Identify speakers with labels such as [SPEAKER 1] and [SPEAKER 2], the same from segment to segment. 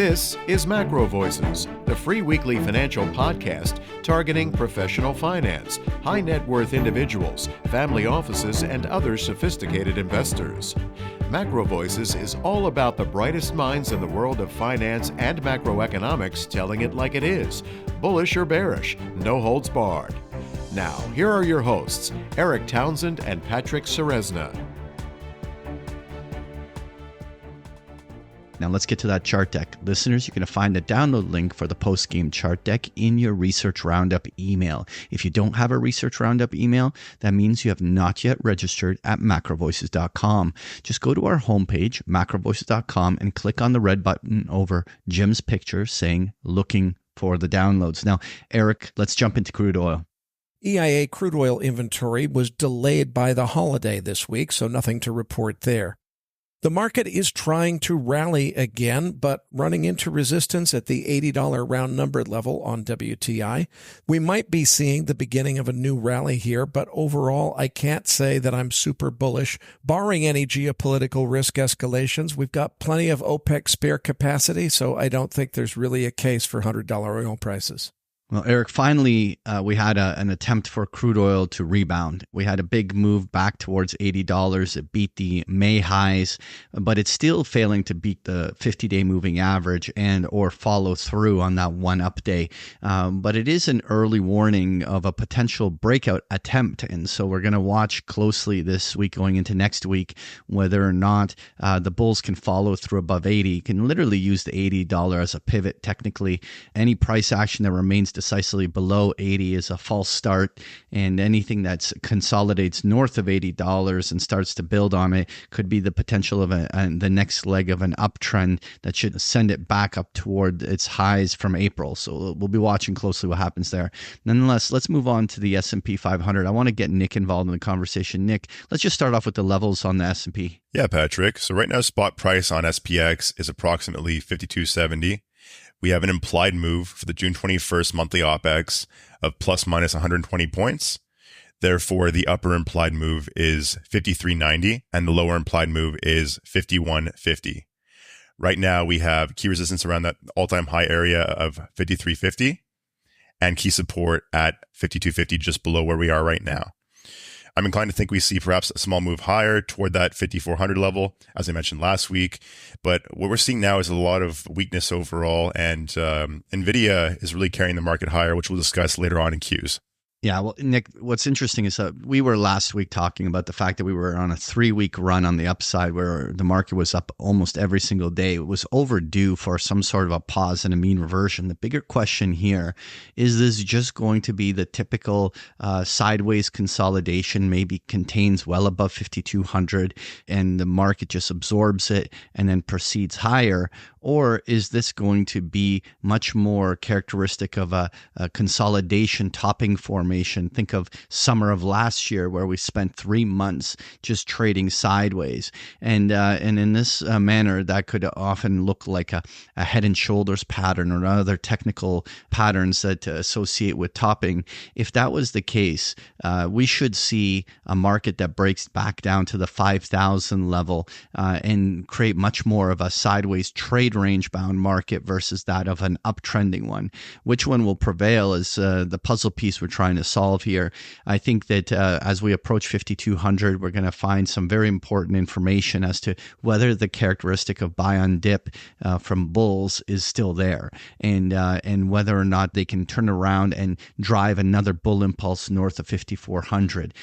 [SPEAKER 1] This is MacroVoices, the free weekly financial podcast targeting professional finance, high net worth individuals, family offices, and other sophisticated investors. MacroVoices is all about the brightest minds in the world of finance and macroeconomics telling it like it is, bullish or bearish, no holds barred. Now, here are your hosts, Eric Townsend and Patrick Ceresna.
[SPEAKER 2] Now let's get to that chart deck. Listeners, you're going to find a download link for the post-game chart deck in your Research Roundup email. If you don't have a Research Roundup email, that means you have not yet registered at MacroVoices.com. Just go to our homepage, MacroVoices.com, and click on the red button over Jim's picture saying, looking for the downloads. Now, Eric, let's jump into crude oil.
[SPEAKER 3] EIA crude oil inventory was delayed by the holiday this week, so nothing to report there. The market is trying to rally again, but running into resistance at the $80 round number level on WTI. We might be seeing the beginning of a new rally here, but overall, I can't say that I'm super bullish. Barring any geopolitical risk escalations, we've got plenty of OPEC spare capacity, so I don't think there's really a case for $100 oil prices.
[SPEAKER 2] Well, Eric, finally, we had an attempt for crude oil to rebound. We had a big move back towards $80. It beat the May highs, but it's still failing to beat the 50-day moving average and or follow through on that one up day. But it is an early warning of a potential breakout attempt. And so we're going to watch closely this week going into next week whether or not the bulls can follow through above 80. You can literally use the $80 as a pivot technically. Any price action that remains decisively below 80 is a false start, and anything that consolidates north of $80 and starts to build on it could be the potential of the next leg of an uptrend that should send it back up toward its highs from April. So we'll be watching closely what happens there. Nonetheless, let's move on to the S&P 500. I want to get Nick involved in the conversation. Nick, let's just start off with the levels on the S&P.
[SPEAKER 4] Yeah, Patrick. So right now, spot price on SPX is approximately 52.70. We have an implied move for the June 21st monthly OPEX of plus minus 120 points. Therefore, the upper implied move is 53.90 and the lower implied move is 51.50. Right now, we have key resistance around that all-time high area of 53.50 and key support at 52.50, just below where we are right now. I'm inclined to think we see perhaps a small move higher toward that 5,400 level, as I mentioned last week. But what we're seeing now is a lot of weakness overall, and NVIDIA is really carrying the market higher, which we'll discuss later on in Qs.
[SPEAKER 2] Yeah, well, Nick, what's interesting is that we were last week talking about the fact that we were on a 3-week run on the upside where the market was up almost every single day. It was overdue for some sort of a pause and a mean reversion. The bigger question here, is this just going to be the typical sideways consolidation, maybe contains well above 5,200 and the market just absorbs it and then proceeds higher? Or is this going to be much more characteristic of a consolidation topping formation? Think of summer of last year where we spent 3 months just trading sideways. And in this manner, that could often look like a head and shoulders pattern or other technical patterns that associate with topping. If that was the case, we should see a market that breaks back down to the 5,000 level and create much more of a sideways trade range bound market versus that of an uptrending one. Which one will prevail is the puzzle piece we're trying to solve here. I think that as we approach 5,200, we're going to find some very important information as to whether the characteristic of buy on dip from bulls is still there, and whether or not they can turn around and drive another bull impulse north of 5,400.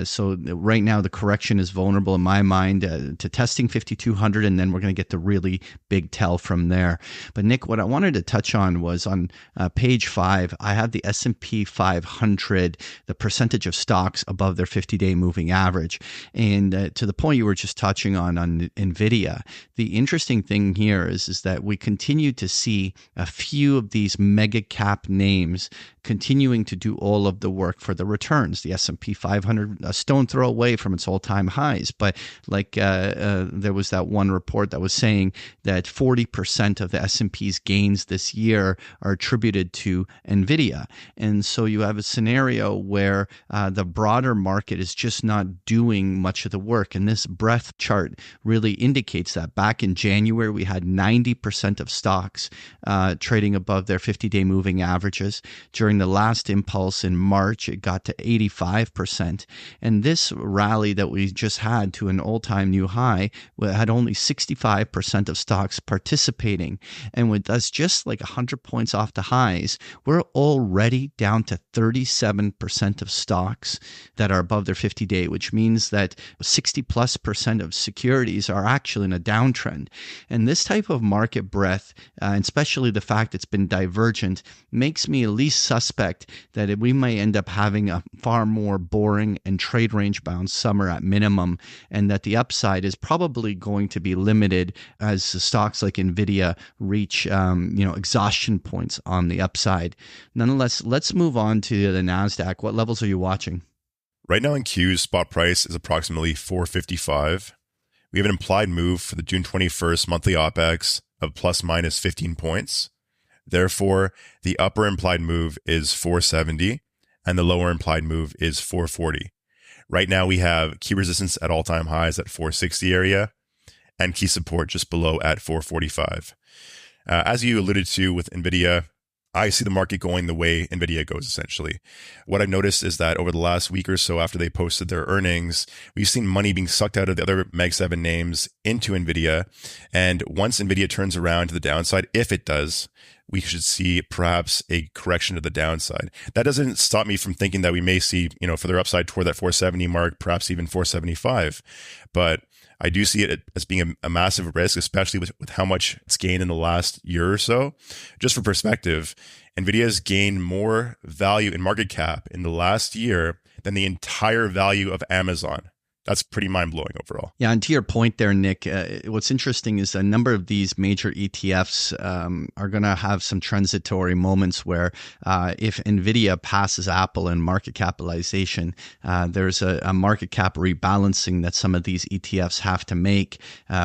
[SPEAKER 2] So right now the correction is vulnerable in my mind to testing 5,200, and then we're going to get the really big tell from there. But Nick, what I wanted to touch on was on page 5, I have the S&P 500, the percentage of stocks above their 50-day moving average. And to the point you were just touching on NVIDIA, the interesting thing here is that we continue to see a few of these mega cap names continuing to do all of the work for the returns. The S&P 500, a stone throw away from its all-time highs. But like there was that one report that was saying that 40% of the S&P's gains this year are attributed to NVIDIA. And so you have a scenario scenario where the broader market is just not doing much of the work. And this breadth chart really indicates that. Back in January, we had 90% of stocks trading above their 50-day moving averages. During the last impulse in March, it got to 85%. And this rally that we just had to an all-time new high had only 65% of stocks participating. And with us just like 100 points off the highs, we're already down to 37% of stocks that are above their 50-day, which means that 60+% of securities are actually in a downtrend. And this type of market breadth, and especially the fact it's been divergent, makes me at least suspect that we might end up having a far more boring and trade range bound summer at minimum, and that the upside is probably going to be limited as stocks like Nvidia reach exhaustion points on the upside. Nonetheless, let's move on to the Nasdaq. What levels are you watching?
[SPEAKER 4] Right now in Q's spot price is approximately 455. We have an implied move for the June 21st monthly OPEX of plus minus 15 points. Therefore, the upper implied move is 470 and the lower implied move is 440. Right now we have key resistance at all-time highs at 460 area and key support just below at 445. As you alluded to with NVIDIA, I see the market going the way NVIDIA goes, essentially. What I've noticed is that over the last week or so after they posted their earnings, we've seen money being sucked out of the other Mag 7 names into NVIDIA. And once NVIDIA turns around to the downside, if it does, we should see perhaps a correction to the downside. That doesn't stop me from thinking that we may see, further upside toward that 470 mark, perhaps even 475. But I do see it as being a massive risk, especially with how much it's gained in the last year or so. Just for perspective, NVIDIA has gained more value in market cap in the last year than the entire value of Amazon. That's pretty mind-blowing overall. Yeah,
[SPEAKER 2] and to your point there, Nick, what's interesting is a number of these major ETFs are going to have some transitory moments where if NVIDIA passes Apple in market capitalization, there's a market cap rebalancing that some of these ETFs have to make,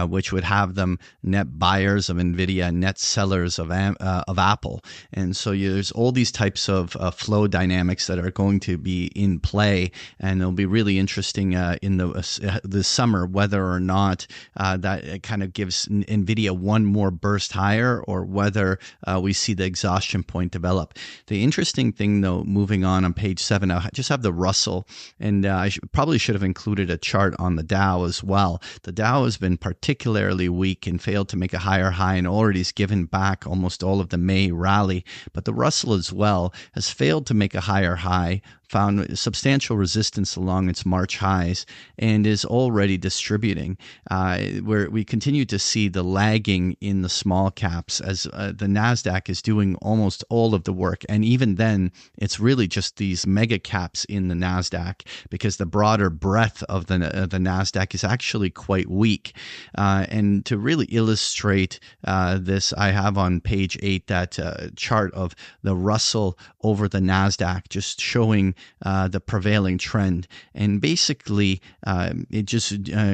[SPEAKER 2] which would have them net buyers of NVIDIA, net sellers of Apple. And so there's all these types of flow dynamics that are going to be in play, and it'll be really interesting in the summer whether or not that kind of gives NVIDIA one more burst higher, or whether we see the exhaustion point develop. The interesting thing, though, moving on page 7, I just have the Russell, and I probably should have included a chart on the Dow as well. The Dow has been particularly weak and failed to make a higher high, and already has given back almost all of the May rally. But the Russell as well has failed to make a higher high, found substantial resistance along its March highs, and is already distributing. Where we continue to see the lagging in the small caps, as the Nasdaq is doing almost all of the work. And even then, it's really just these mega caps in the Nasdaq, because the broader breadth of the Nasdaq is actually quite weak. And to really illustrate this, I have on page 8 that chart of the Russell over the Nasdaq, just showing the prevailing trend. And basically, it just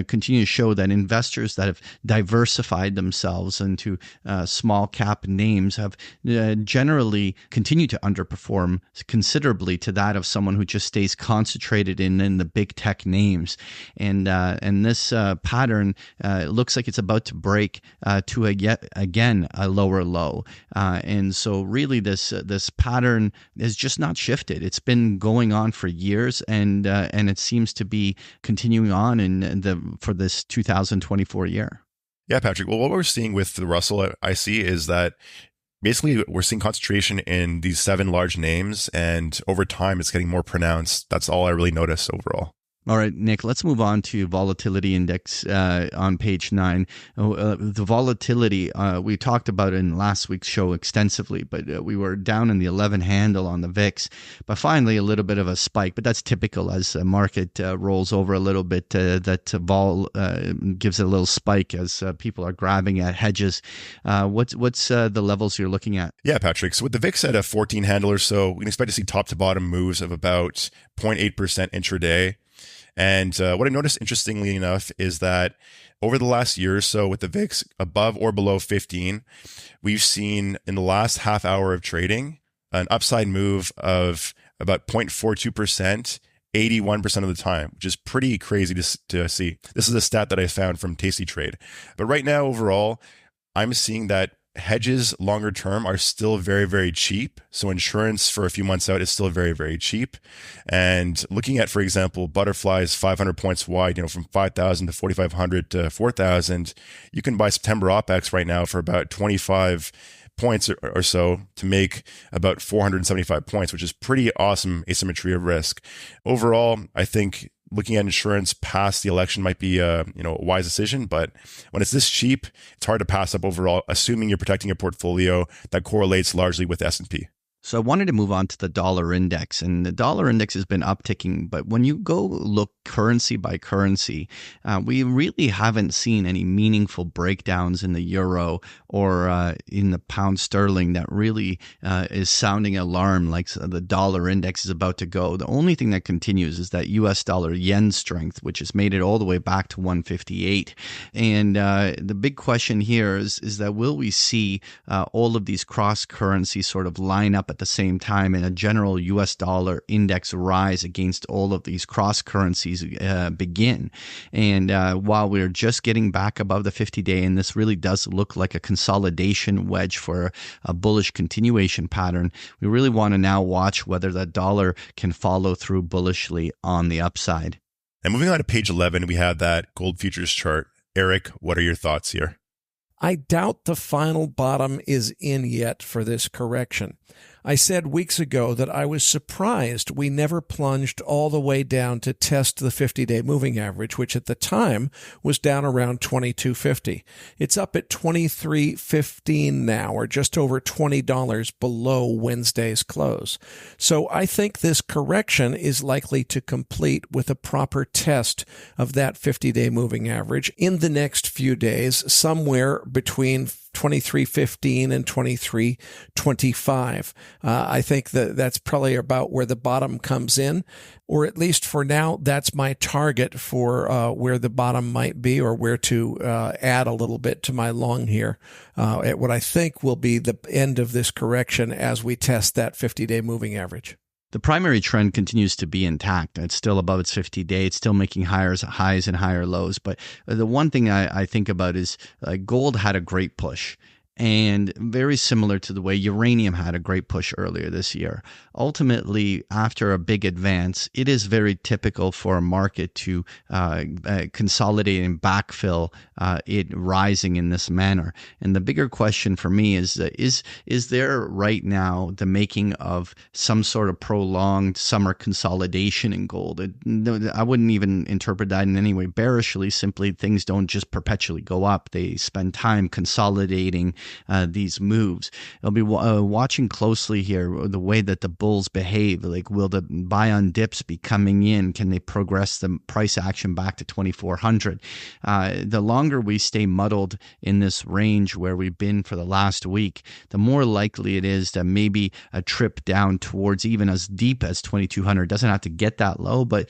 [SPEAKER 2] continues to show that investors that have diversified themselves into small cap names have generally continued to underperform considerably to that of someone who just stays concentrated in the big tech names. And this pattern looks like it's about to break to yet again a lower low. And so really this pattern is just not shifted. It's been going on for years, and it seems to be continuing on for this 2024 year.
[SPEAKER 4] Yeah, Patrick. Well, what we're seeing with the Russell, I see, is that basically we're seeing concentration in these 7 large names, and over time it's getting more pronounced. That's all I really notice overall.
[SPEAKER 2] All right, Nick, let's move on to volatility index on page 9. The volatility, we talked about in last week's show extensively, but we were down in the 11 handle on the VIX, but finally a little bit of a spike. But that's typical as the market rolls over a little bit, that vol gives a little spike as people are grabbing at hedges. What's the levels you're looking at?
[SPEAKER 4] Yeah, Patrick. So with the VIX at a 14 handle or so, we can expect to see top to bottom moves of about 0.8% intraday. And what I noticed, interestingly enough, is that over the last year or so, with the VIX above or below 15, we've seen in the last half hour of trading an upside move of about 0.42%, 81% of the time, which is pretty crazy to see. This is a stat that I found from Tasty Trade. But right now, overall, I'm seeing that hedges longer term are still very, very cheap. So insurance for a few months out is still very, very cheap. And looking at, for example, Butterfly's 500 points wide, from 5,000 to 4,500 to 4,000, you can buy September OPEX right now for about 25 points or so to make about 475 points, which is pretty awesome asymmetry of risk. Overall, I think looking at insurance past the election might be a wise decision, but when it's this cheap, it's hard to pass up overall, assuming you're protecting a portfolio that correlates largely with S&P.
[SPEAKER 2] So I wanted to move on to the dollar index, and the dollar index has been upticking. But when you go look currency by currency, we really haven't seen any meaningful breakdowns in the euro or in the pound sterling that really is sounding alarm like the dollar index is about to go. The only thing that continues is that US dollar yen strength, which has made it all the way back to 158. And the big question here is that will we see all of these cross currencies sort of line up at the same time and a general US dollar index rise against all of these cross currencies begin. And while we're just getting back above the 50-day, and this really does look like a consolidation wedge for a bullish continuation pattern, we really want to now watch whether the dollar can follow through bullishly on the upside.
[SPEAKER 4] And moving on to page 11, we have that gold futures chart. Eric, what are your thoughts here?
[SPEAKER 3] I doubt the final bottom is in yet for this correction. I said weeks ago that I was surprised we never plunged all the way down to test the 50-day moving average, which at the time was down around 22.50. It's up at 23.15 now, or just over $20 below Wednesday's close. So I think this correction is likely to complete with a proper test of that 50-day moving average in the next few days, somewhere between 23.15 and 23.25. I think that's probably about where the bottom comes in, or at least for now, that's my target for where the bottom might be, or where to add a little bit to my long here at what I think will be the end of this correction as we test that 50-day moving average.
[SPEAKER 2] The primary trend continues to be intact. It's still above its 50-day. It's still making highs and higher lows. But the one thing I think about is gold had a great push. And very similar to the way uranium had a great push earlier this year. Ultimately, after a big advance, it is very typical for a market to consolidate and backfill it rising in this manner. And the bigger question for me is there right now the making of some sort of prolonged summer consolidation in gold? I wouldn't even interpret that in any way bearishly. Simply, things don't just perpetually go up. They spend time consolidating these moves. I'll be watching closely here the way that the bulls behave. Like, will the buy on dips be coming in? Can they progress the price action back to 2,400? The longer we stay muddled in this range where we've been for the last week, the more likely it is that maybe a trip down towards even as deep as 2,200 doesn't have to get that low, but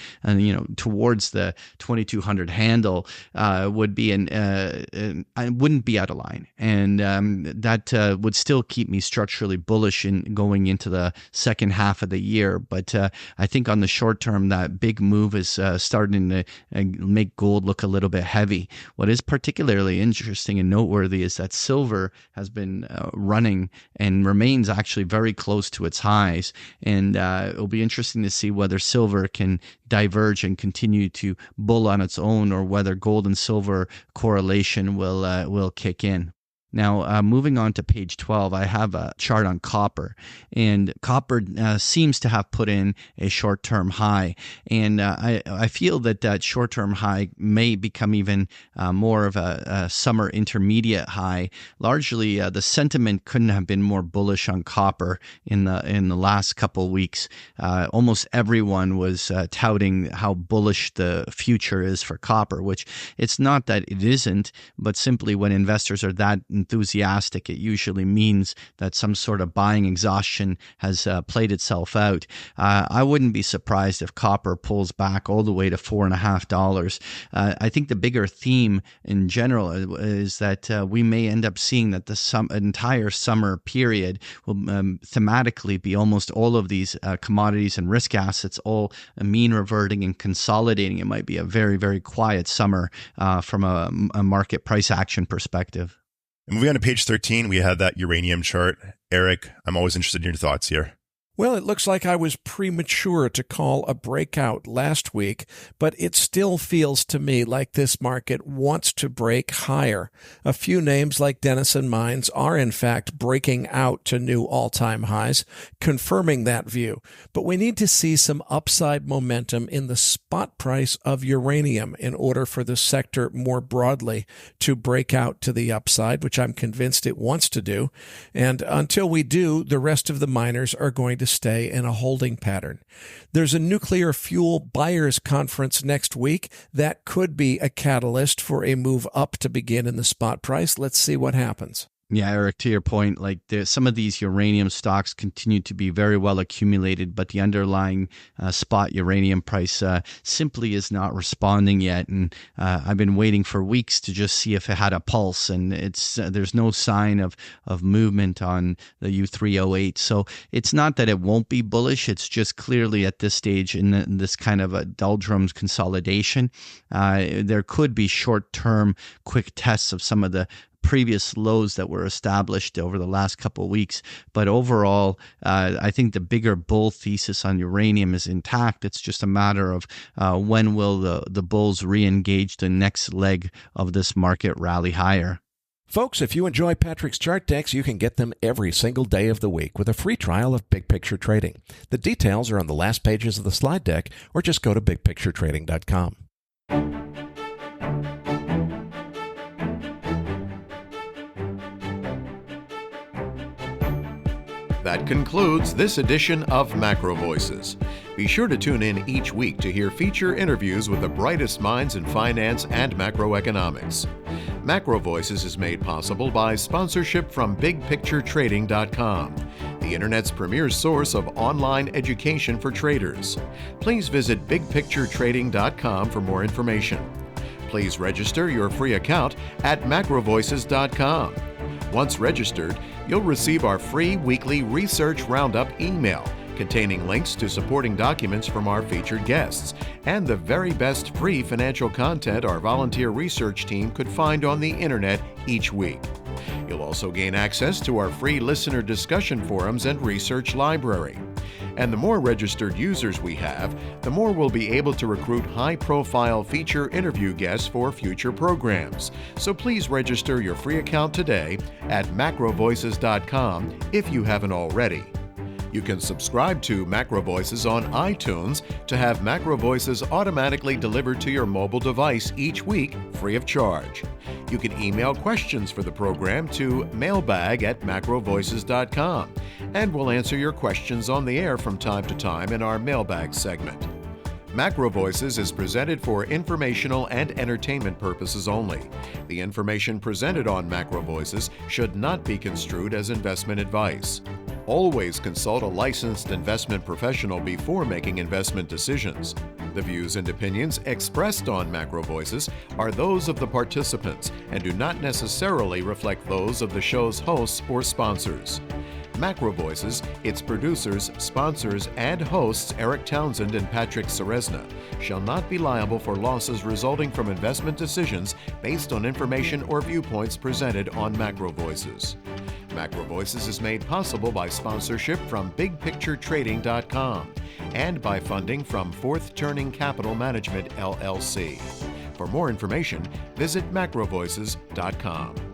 [SPEAKER 2] towards the 2,200 handle would be wouldn't be out of line. And that would still keep me structurally bullish in going into the second half of the year. But I think on the short term, that big move is starting to make gold look a little bit heavy. What is particularly interesting and noteworthy is that silver has been running and remains actually very close to its highs. And it'll be interesting to see whether silver can diverge and continue to bull on its own, or whether gold and silver correlation will kick in. Now, moving on to page 12, I have a chart on copper, and copper seems to have put in a short-term high, and I feel that short-term high may become even more of a summer intermediate high. Largely, the sentiment couldn't have been more bullish on copper in the last couple weeks. Almost everyone was touting how bullish the future is for copper, which it's not that it isn't, but simply when investors are that enthusiastic, it usually means that some sort of buying exhaustion has played itself out. I wouldn't be surprised if copper pulls back all the way to $4.50. I think the bigger theme in general is that we may end up seeing that the entire summer period will thematically be almost all of these commodities and risk assets all mean reverting and consolidating. It might be a very, very quiet summer from a market price action perspective.
[SPEAKER 4] Moving on to page 13, we have that uranium chart. Eric, I'm always interested in your thoughts here.
[SPEAKER 3] Well, it looks like I was premature to call a breakout last week, but it still feels to me like this market wants to break higher. A few names like Denison Mines are in fact breaking out to new all-time highs, confirming that view. But we need to see some upside momentum in the spot price of uranium in order for the sector more broadly to break out to the upside, which I'm convinced it wants to do. And until we do, the rest of the miners are going to stay in a holding pattern. There's a nuclear fuel buyers conference next week that could be a catalyst for a move up to begin in the spot price. Let's see what happens.
[SPEAKER 2] Yeah, Eric, to your point, like some of these uranium stocks continue to be very well accumulated, but the underlying spot uranium price simply is not responding yet. And I've been waiting for weeks to just see if it had a pulse, and there's no sign of movement on the U308. So it's not that it won't be bullish. It's just clearly at this stage in this kind of a doldrums consolidation, there could be short-term quick tests of some of the previous lows that were established over the last couple of weeks. But overall, I think the bigger bull thesis on uranium is intact. It's just a matter of when will the bulls re-engage the next leg of this market rally higher.
[SPEAKER 3] Folks, if you enjoy Patrick's chart decks, you can get them every single day of the week with a free trial of Big Picture Trading. The details are on the last pages of the slide deck, or just go to bigpicturetrading.com.
[SPEAKER 1] That concludes this edition of MacroVoices. Be sure to tune in each week to hear feature interviews with the brightest minds in finance and macroeconomics. MacroVoices is made possible by sponsorship from BigPictureTrading.com, the Internet's premier source of online education for traders. Please visit BigPictureTrading.com for more information. Please register your free account at MacroVoices.com. Once registered, you'll receive our free weekly Research Roundup email containing links to supporting documents from our featured guests and the very best free financial content our volunteer research team could find on the internet each week. You'll also gain access to our free listener discussion forums and research library. And the more registered users we have, the more we'll be able to recruit high-profile feature interview guests for future programs. So please register your free account today at macrovoices.com if you haven't already. You can subscribe to MacroVoices on iTunes to have MacroVoices automatically delivered to your mobile device each week free of charge. You can email questions for the program to mailbag@macrovoices.com, and we'll answer your questions on the air from time to time in our mailbag segment. MacroVoices is presented for informational and entertainment purposes only. The information presented on MacroVoices should not be construed as investment advice. Always consult a licensed investment professional before making investment decisions. The views and opinions expressed on MacroVoices are those of the participants and do not necessarily reflect those of the show's hosts or sponsors. MacroVoices, its producers, sponsors, and hosts Eric Townsend and Patrick Ceresna shall not be liable for losses resulting from investment decisions based on information or viewpoints presented on MacroVoices. MacroVoices is made possible by sponsorship from BigPictureTrading.com and by funding from Fourth Turning Capital Management, LLC. For more information, visit MacroVoices.com.